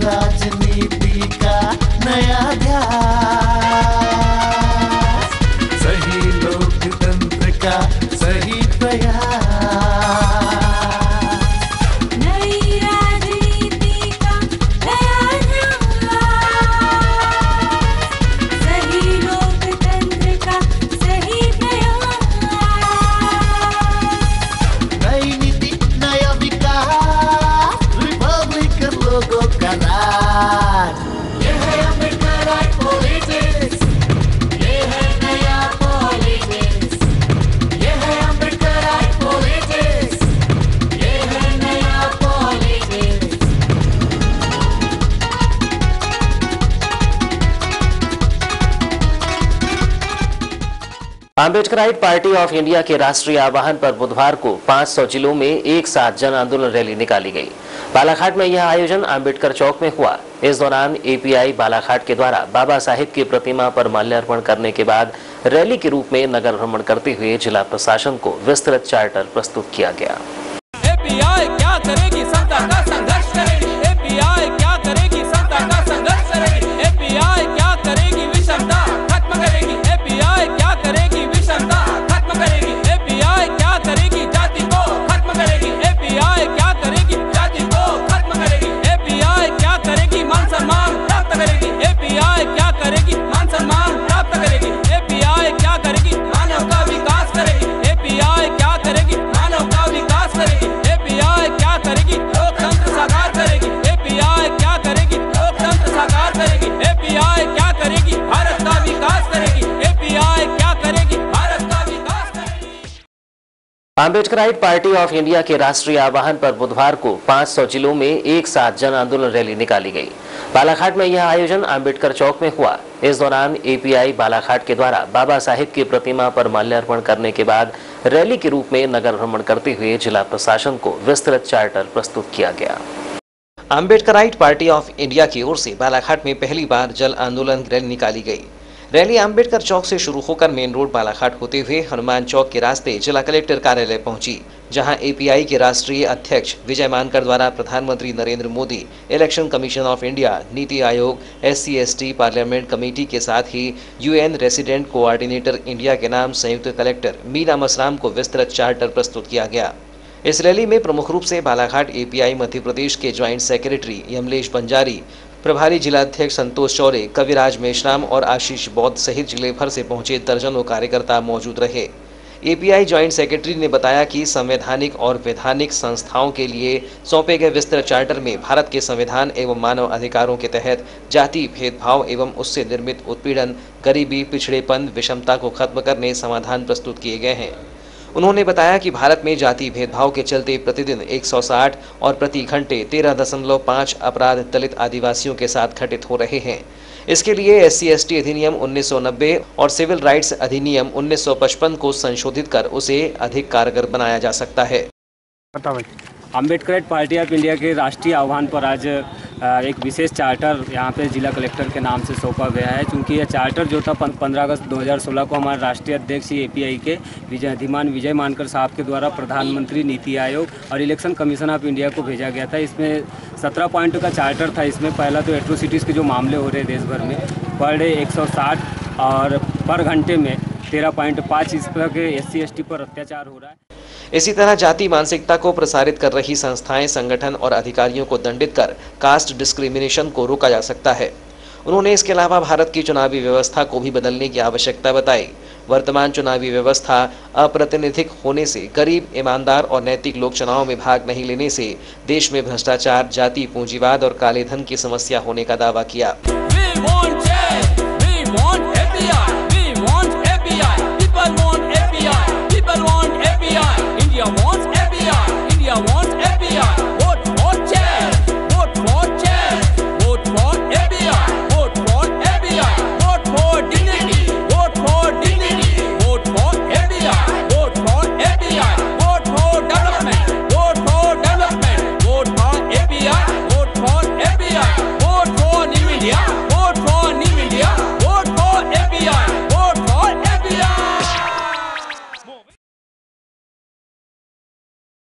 राजनीति का नया ध्यास, सही लोकतंत्र का सही प्रयास, नई राजनीति का नया ध्यास, सही लोकतंत्र का सही प्रयास, नई नीति नया विकास, रिपब्लिकन लोगों का राज। ये है अम्बेडकराइट पॉलिटिक्स, ये है नया पॉलिटिक्स, ये है अम्बेडकराइट पॉलिटिक्स, ये है नया पॉलिटिक्स। आम्बेडकराइट पार्टी ऑफ इंडिया के राष्ट्रीय आह्वान पर बुधवार को 500 जिलों में एक साथ जन आंदोलन रैली निकाली गई। बालाघाट में यह आयोजन आम्बेडकर चौक में हुआ। इस दौरान एपीआई बालाघाट के द्वारा बाबा साहिब की प्रतिमा पर माल्यार्पण करने के बाद रैली के रूप में नगर भ्रमण करते हुए जिला प्रशासन को विस्तृत चार्टर प्रस्तुत किया गया। एपीआई क्या करेगी? सत्ता का संघर्ष करेगी। एपीआई क्या करेगी? सत्ता का संघर्ष करेगी। एपीआई क्या करेगी? विषमता खत्म करेगी। एपीआई क्या करेगी? विषमता खत्म करेगी। एपीआई क्या करेगी? जाति को खत्म करेगी। एपीआई क्या करेगी? जाति को खत्म करेगी। एपीआई क्या करेगी? मान सम्मान प्राप्त करेगी। एपीआई क्या करेगी? मान सम्मान प्राप्त करेगी। एपीआई क्या करेगी? मानव का विकास करेगी। एपीआई क्या करेगी? मानव का विकास करेगी। एपीआई क्या करेगी? लोकतंत्र साकार करेगी। एपीआई क्या करेगी? लोकतंत्र साकार करेगी। एपीआई क्या करेगी? भारत का विकास करेगी। एपीआई क्या करेगी? भारत का विकास करेगी। आम्बेडकराइट पार्टी ऑफ इंडिया के राष्ट्रीय आह्वान पर बुधवार को 500 जिलों में एक साथ जन आंदोलन रैली निकाली गई। बालाघाट में यह आयोजन आम्बेडकर चौक में हुआ। इस दौरान एपीआई बालाघाट के द्वारा बाबा साहिब की प्रतिमा पर माल्यार्पण करने के बाद रैली के रूप में नगर भ्रमण करते हुए जिला प्रशासन को विस्तृत चार्टर प्रस्तुत किया गया। आम्बेडकराइट पार्टी ऑफ इंडिया की ओर से बालाघाट में पहली बार जल आंदोलन रैली निकाली गई। रैली आम्बेडकर चौक से शुरू होकर मेन रोड बालाघाट होते हुए हनुमान चौक के रास्ते जिला कलेक्टर कार्यालय पहुंची, जहां एपीआई के राष्ट्रीय अध्यक्ष विजय मानकर द्वारा प्रधानमंत्री Narendra Modi, election commission of India, NITI Aayog, SC/ST parliament committee के साथ ही UN रेसिडेंट कोऑर्डिनेटर इंडिया के नाम संयुक्त कलेक्टर मीना मसराम को विस्तृत चार्टर प्रस्तुत किया गया। इस रैली में प्रमुख रूप से बालाघाट एपीआई मध्य प्रदेश के ज्वाइंट सेक्रेटरी यमलेश बंजारी, प्रभारी जिलाध्यक्ष संतोष चौरे, कविराज मेश्राम और आशीष बौद्ध सहित जिले भर से पहुंचे दर्जनों कार्यकर्ता मौजूद रहे। एपीआई ज्वाइंट सेक्रेटरी ने बताया कि संवैधानिक और वैधानिक संस्थाओं के लिए सौंपे गए विस्तृत चार्टर में भारत के संविधान एवं मानव अधिकारों के तहत जाति भेदभाव एवं उससे निर्मित उत्पीड़न, गरीबी, पिछड़ेपन, विषमता को खत्म करने समाधान प्रस्तुत किए गए हैं। उन्होंने बताया कि भारत में जाति भेदभाव के चलते प्रतिदिन 160 और प्रति घंटे 13.5 अपराध दलित आदिवासियों के साथ घटित हो रहे हैं। इसके लिए SC/ST अधिनियम 1990 और सिविल राइट्स अधिनियम 1955 को संशोधित कर उसे अधिक कारगर बनाया जा सकता है। आम्बेडकराइट पार्टी ऑफ इंडिया के राष्ट्रीय आह्वान पर आज एक विशेष चार्टर यहाँ पे जिला कलेक्टर के नाम से सौंपा गया है। क्योंकि यह चार्टर जो था 15 अगस्त 2016 को हमारे राष्ट्रीय अध्यक्ष एपीआई के विजय मानकर साहब के द्वारा प्रधानमंत्री, नीति आयोग और इलेक्शन कमीशन ऑफ इंडिया को भेजा गया था। इसमें 17 पॉइंट का चार्टर था। इसमें पहला तो एट्रोसिटीज़ के जो मामले हो रहे देश भर में, पर डे 160 और पर घंटे में 13.5 इस तरह के SC/ST पर अत्याचार हो रहा है। इसी तरह जाति मानसिकता को प्रसारित कर रही संस्थाएं, संगठन और अधिकारियों को दंडित कर कास्ट डिस्क्रिमिनेशन को रोका जा सकता है। उन्होंने इसके अलावा भारत की चुनावी व्यवस्था को भी बदलने की आवश्यकता बताई। वर्तमान चुनावी व्यवस्था अप्रातिनिधिक होने से गरीब, ईमानदार और नैतिक लोग चुनाव में भाग नहीं लेने से देश में भ्रष्टाचार, जाति, पूंजीवाद और काले धन की समस्या होने का दावा किया।